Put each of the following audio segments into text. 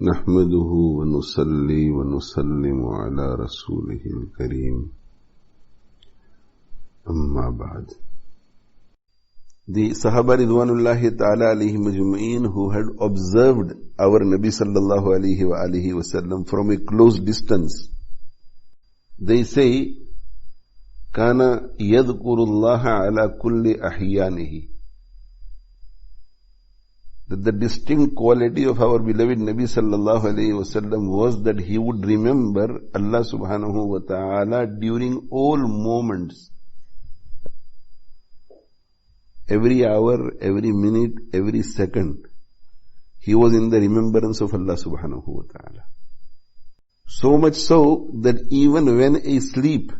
نحمده ونصلي ونسلم على رسوله الكريم أما بعد. The Sahaba Ridwanullahi Ta'ala alayhim ajma'in who had observed our Nabi sallallahu alayhi wa alihi wasallam from a close distance, they say, Kana yadhkurullaha ala kulli ahyanihi. That the distinct quality of our beloved Nabi sallallahu alayhi wasallam was that he would remember Allah subhanahu wa ta'ala during all moments. Every hour, every minute, every second, he was in the remembrance of Allah subhanahu wa ta'ala. So much so that even when asleep,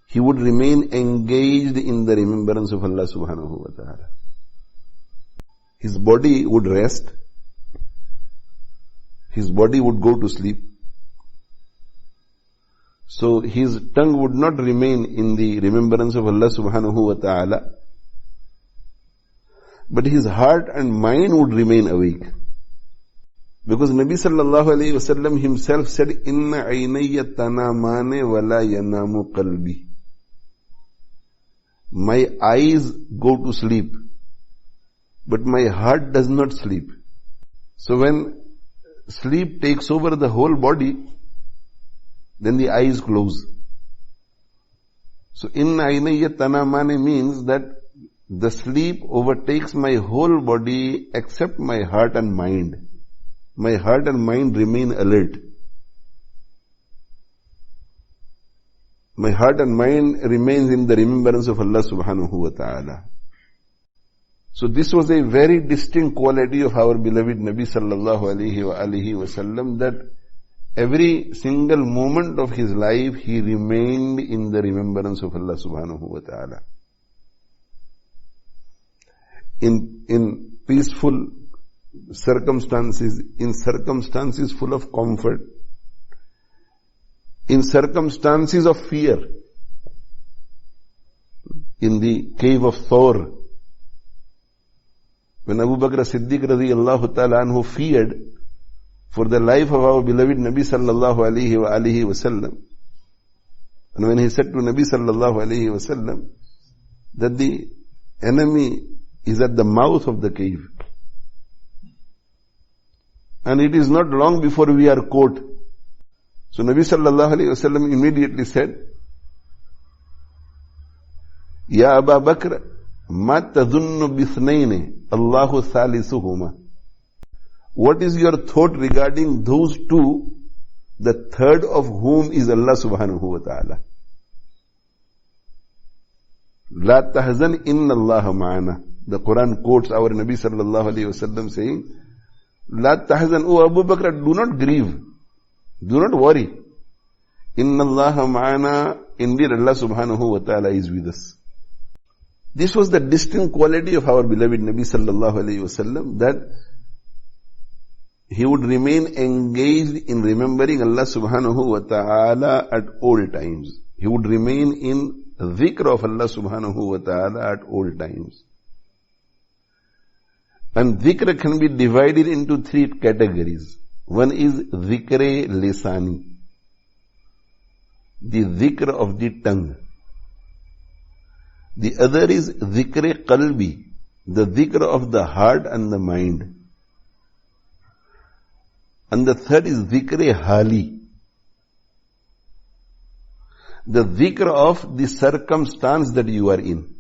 he would remain engaged in the remembrance of Allah subhanahu wa ta'ala. His body would rest. His body would go to sleep. So his tongue would not remain in the remembrance of Allah subhanahu wa ta'ala, but his heart and mind would remain awake. Because Nabi sallallahu alayhi wa sallam himself said, Inna aynayya tanamane wala yanamu qalbi. My eyes go to sleep, but my heart does not sleep. So when sleep takes over the whole body, then the eyes close. So inna aynayya tanamane means that the sleep overtakes my whole body except my heart and mind. My heart and mind remain alert. My heart and mind remains in the remembrance of Allah subhanahu wa ta'ala. So this was a very distinct quality of our beloved Nabi sallallahu alayhi wa alihi wasallam, that every single moment of his life he remained in the remembrance of Allah subhanahu wa ta'ala. In peaceful circumstances, in circumstances full of comfort, in circumstances of fear, in the cave of Thawr, when Abu Bakr Siddiq radiyallahu ta'ala anhu feared for the life of our beloved Nabi sallallahu alayhi wa alihi wasallam, and when he said to Nabi sallallahu alayhi wasallam that the enemy is at the mouth of the cave, and it is not long before we are caught. So Nabi sallallahu alayhi wasallam immediately said, Ya Aba Bakr, ma tadunnu bithnayni Allahu thalisuhuma. What is your thought regarding those two, the third of whom is Allah subhanahu wa ta'ala? La tahzan inna Allah ma'ana. The Quran quotes our Nabi sallallahu alayhi wasallam saying, La tahzan, O Abu Bakr, do not grieve. Do not worry. Inna Allah ma'ana. Indeed Allah subhanahu wa ta'ala is with us. This was the distinct quality of our beloved Nabi sallallahu alayhi wasallam, that he would remain engaged in remembering Allah subhanahu wa ta'ala at all times. He would remain in dhikr of Allah subhanahu wa ta'ala at all times. And dhikr can be divided into three categories. One is dhikr lisani, the dhikr of the tongue. The other is dhikr qalbi, the dhikr of the heart and the mind. And the third is dhikr hali, the dhikr of the circumstance that you are in.